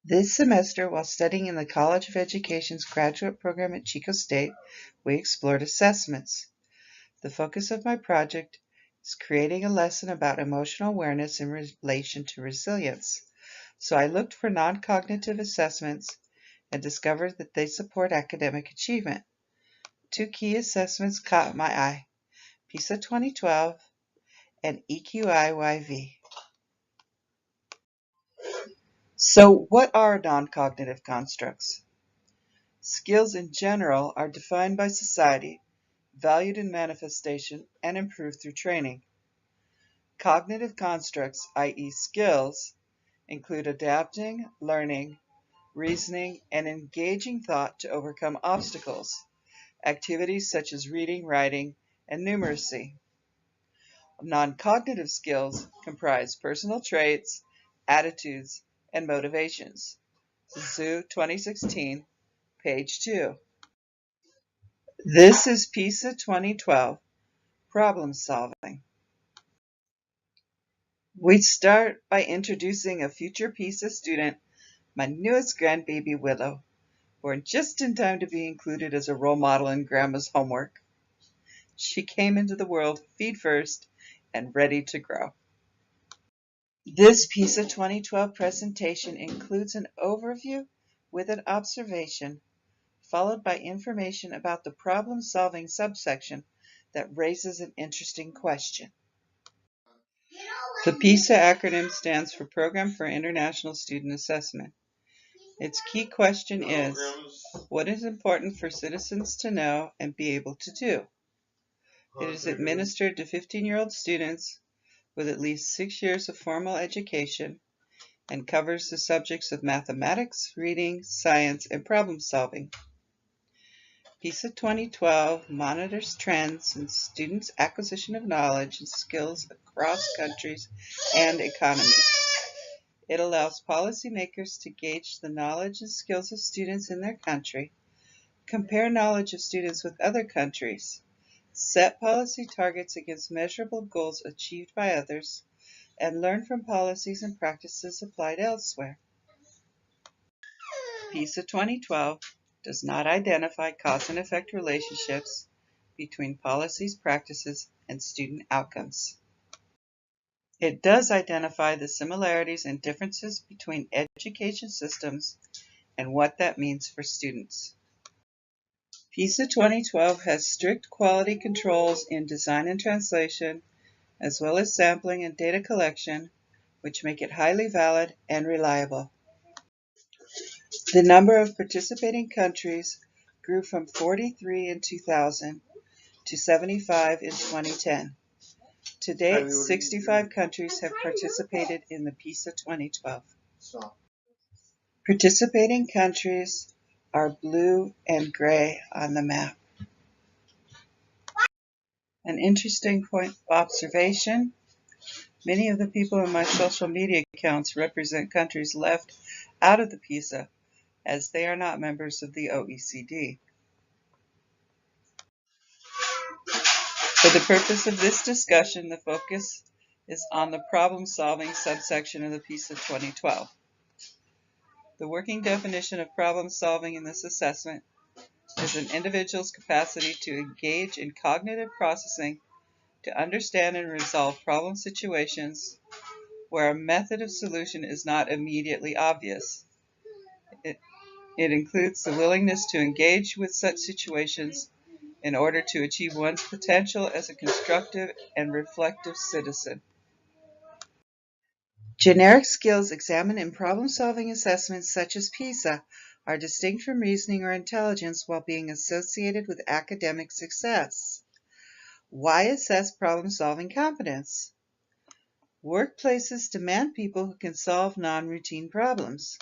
This semester, while studying in the College of Education's graduate program at Chico State, we explored assessments. The focus of my project is creating a lesson about emotional awareness in relation to resilience. So I looked for non-cognitive assessments and discovered that they support academic achievement. Two key assessments caught my eye: PISA 2012 and EQI-YV. So what are non-cognitive constructs? Skills in general are defined by society, valued in manifestation, and improved through training. Cognitive constructs, i.e. skills, include adapting, learning, reasoning, and engaging thought to overcome obstacles, activities such as reading, writing, and numeracy. Non-cognitive skills comprise personal traits, attitudes, and motivations. Zhu 2016, page 2. This is PISA 2012, problem solving. We start by introducing a future PISA student, my newest grandbaby Willow, born just in time to be included as a role model in Grandma's homework. She came into the world feet first and ready to grow. This PISA 2012 presentation includes an overview with an observation, followed by information about the problem-solving subsection that raises an interesting question. The PISA acronym stands for Program for International Student Assessment. Its key question is, what is important for citizens to know and be able to do? It is administered to 15-year-old students with at least 6 years of formal education and covers the subjects of mathematics, reading, science, and problem solving. PISA 2012 monitors trends in students' acquisition of knowledge and skills across countries and economies. It allows policymakers to gauge the knowledge and skills of students in their country, compare knowledge of students with other countries, set policy targets against measurable goals achieved by others, and learn from policies and practices applied elsewhere. PISA 2012 does not identify cause and effect relationships between policies, practices, and student outcomes. It does identify the similarities and differences between education systems and what that means for students. PISA 2012 has strict quality controls in design and translation, as well as sampling and data collection, which make it highly valid and reliable. The number of participating countries grew from 43 in 2000 to 75 in 2010. To date, 65 countries have participated in the PISA 2012. Participating countries are blue and gray on the map. An interesting point of observation: many of the people in my social media accounts represent countries left out of the PISA, as they are not members of the OECD. For the purpose of this discussion, the focus is on the problem-solving subsection of the PISA 2012. The working definition of problem-solving in this assessment is an individual's capacity to engage in cognitive processing to understand and resolve problem situations where a method of solution is not immediately obvious. It includes the willingness to engage with such situations in order to achieve one's potential as a constructive and reflective citizen. Generic skills examined in problem-solving assessments such as PISA are distinct from reasoning or intelligence while being associated with academic success. Why assess problem-solving competence? Workplaces demand people who can solve non-routine problems.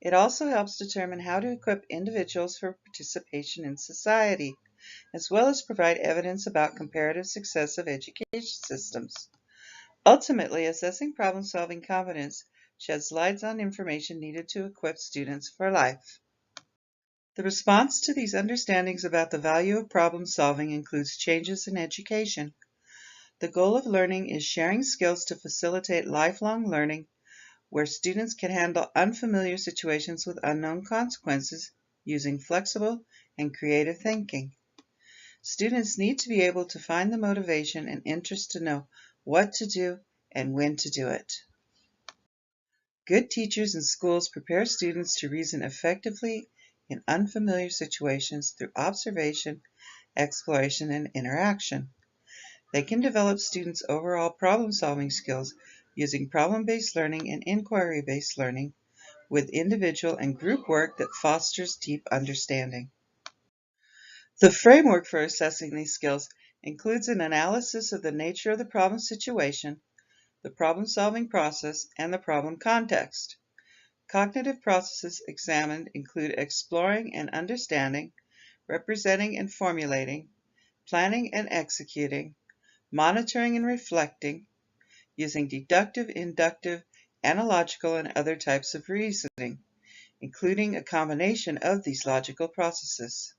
It also helps determine how to equip individuals for participation in society, as well as provide evidence about comparative success of education systems. Ultimately, assessing problem-solving competence sheds light on information needed to equip students for life. The response to these understandings about the value of problem-solving includes changes in education. The goal of learning is sharing skills to facilitate lifelong learning, where students can handle unfamiliar situations with unknown consequences using flexible and creative thinking. Students need to be able to find the motivation and interest to know what to do and when to do it. Good teachers and schools prepare students to reason effectively in unfamiliar situations through observation, exploration, and interaction. They can develop students' overall problem-solving skills using problem-based learning and inquiry-based learning with individual and group work that fosters deep understanding. The framework for assessing these skills includes an analysis of the nature of the problem situation, the problem-solving process, and the problem context. Cognitive processes examined include exploring and understanding, representing and formulating, planning and executing, monitoring and reflecting, using deductive, inductive, analogical, and other types of reasoning, including a combination of these logical processes.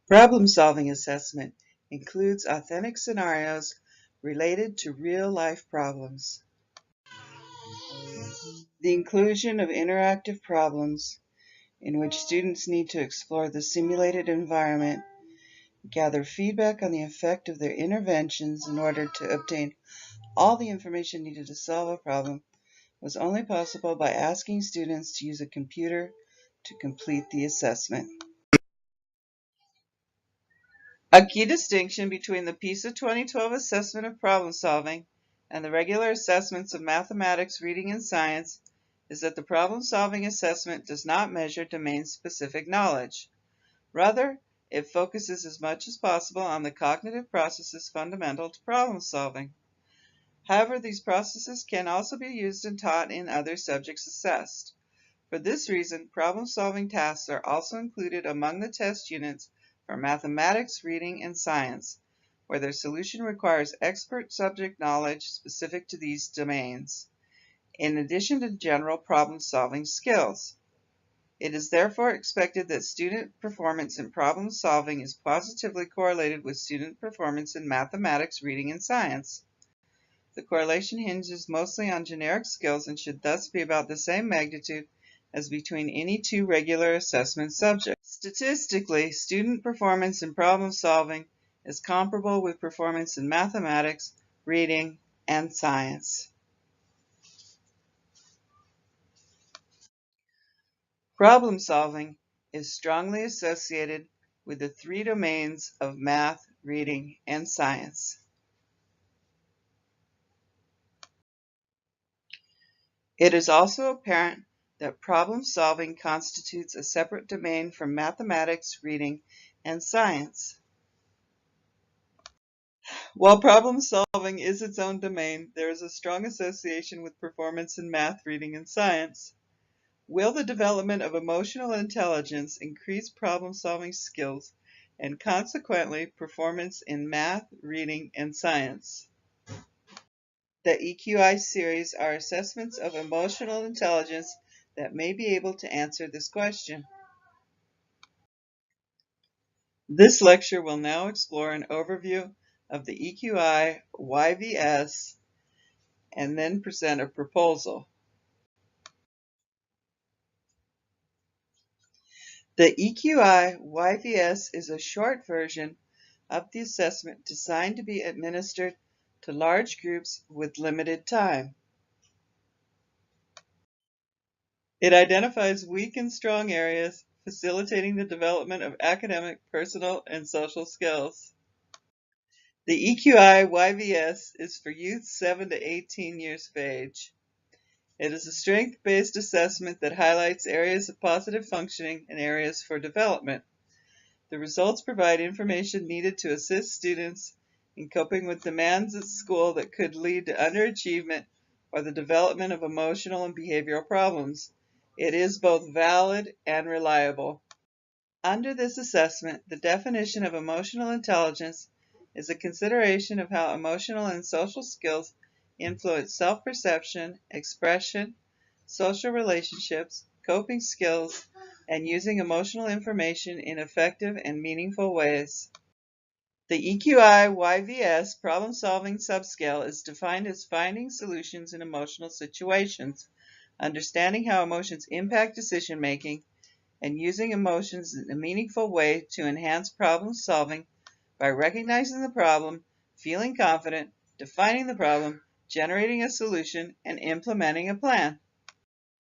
Problem-solving assessment includes authentic scenarios related to real-life problems. The inclusion of interactive problems in which students need to explore the simulated environment, gather feedback on the effect of their interventions in order to obtain all the information needed to solve a problem, was only possible by asking students to use a computer to complete the assessment. A key distinction between the PISA 2012 assessment of problem solving and the regular assessments of mathematics, reading, and science is that the problem solving assessment does not measure domain-specific knowledge. Rather, it focuses as much as possible on the cognitive processes fundamental to problem solving. However, these processes can also be used and taught in other subjects assessed. For this reason, problem-solving tasks are also included among the test units for mathematics, reading, and science, where their solution requires expert subject knowledge specific to these domains, in addition to general problem-solving skills. It is therefore expected that student performance in problem-solving is positively correlated with student performance in mathematics, reading, and science. The correlation hinges mostly on generic skills and should thus be about the same magnitude as between any two regular assessment subjects. Statistically, student performance in problem solving is comparable with performance in mathematics, reading, and science. Problem solving is strongly associated with the three domains of math, reading, and science. It is also apparent that problem solving constitutes a separate domain from mathematics, reading, and science. While problem solving is its own domain, there is a strong association with performance in math, reading, and science. Will the development of emotional intelligence increase problem solving skills and consequently performance in math, reading, and science? The EQI series are assessments of emotional intelligence that may be able to answer this question. This lecture will now explore an overview of the EQI YVS and then present a proposal. The EQI YVS is a short version of the assessment designed to be administered to large groups with limited time. It identifies weak and strong areas, facilitating the development of academic, personal, and social skills. The EQI YVS is for youth 7 to 18 years of age. It is a strength-based assessment that highlights areas of positive functioning and areas for development. The results provide information needed to assist students in coping with demands at school that could lead to underachievement or the development of emotional and behavioral problems. It is both valid and reliable. Under this assessment, the definition of emotional intelligence is a consideration of how emotional and social skills influence self-perception, expression, social relationships, coping skills, and using emotional information in effective and meaningful ways. The EQI-YVS problem-solving subscale is defined as finding solutions in emotional situations, understanding how emotions impact decision-making, and using emotions in a meaningful way to enhance problem solving by recognizing the problem, feeling confident, defining the problem, generating a solution, and implementing a plan.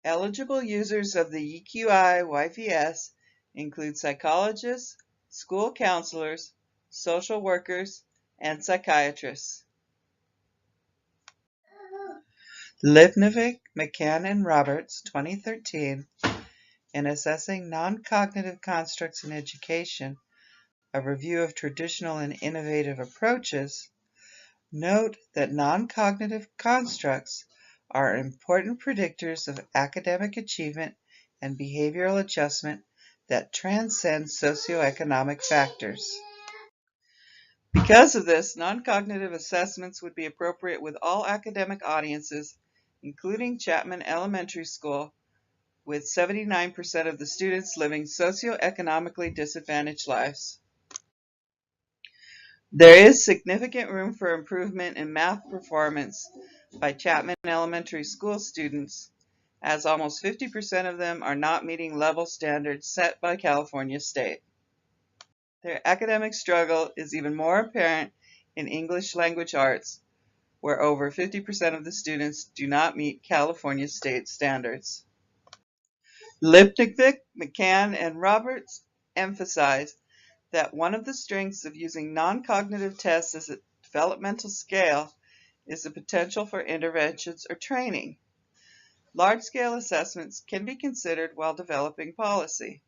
Eligible users of the EQI-YVS include psychologists, school counselors, social workers, and psychiatrists. Lipnevik, McCann, and Roberts, 2013, in Assessing Non-Cognitive Constructs in Education, a review of traditional and innovative approaches, note that non-cognitive constructs are important predictors of academic achievement and behavioral adjustment that transcend socioeconomic factors. Because of this, non-cognitive assessments would be appropriate with all academic audiences, including Chapman Elementary School, with 79% of the students living socioeconomically disadvantaged lives. There is significant room for improvement in math performance by Chapman Elementary School students, as almost 50% of them are not meeting level standards set by California State. Their academic struggle is even more apparent in English language arts, where over 50% of the students do not meet California State standards. Lipnevik, McCann, and Roberts emphasize that one of the strengths of using non-cognitive tests as a developmental scale is the potential for interventions or training. Large-scale assessments can be considered while developing policy.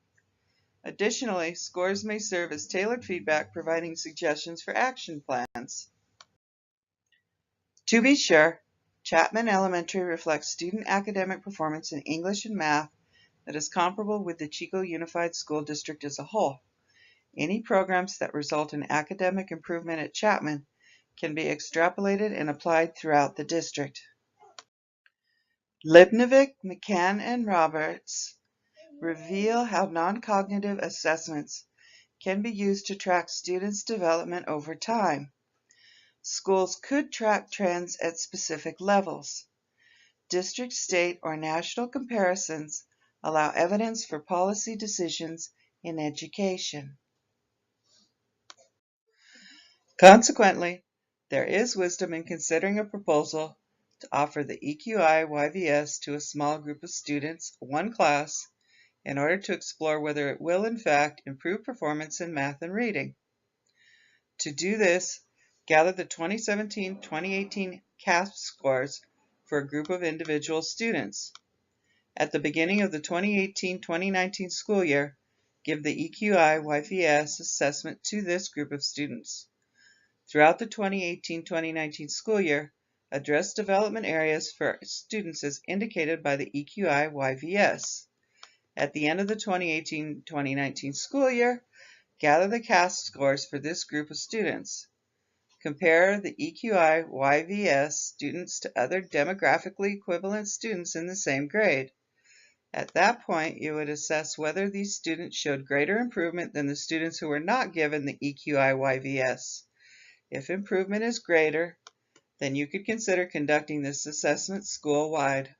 Additionally, scores may serve as tailored feedback, providing suggestions for action plans. To be sure, Chapman Elementary reflects student academic performance in English and math that is comparable with the Chico Unified School District as a whole. Any programs that result in academic improvement at Chapman can be extrapolated and applied throughout the district. Lipnevik, McCann, and Roberts reveal how non-cognitive assessments can be used to track students' development over time. Schools could track trends at specific levels. District, state, or national comparisons allow evidence for policy decisions in education. Consequently, there is wisdom in considering a proposal to offer the EQI-YVS to a small group of students, one class, in order to explore whether it will in fact improve performance in math and reading. To do this, gather the 2017-2018 CASP scores for a group of individual students. At the beginning of the 2018-2019 school year, give the EQI-YVS assessment to this group of students. Throughout the 2018-2019 school year, address development areas for students as indicated by the EQI-YVS. At the end of the 2018-2019 school year, gather the CASP scores for this group of students. Compare the EQI-YVS students to other demographically equivalent students in the same grade. At that point, you would assess whether these students showed greater improvement than the students who were not given the EQI-YVS. If improvement is greater, then you could consider conducting this assessment school-wide.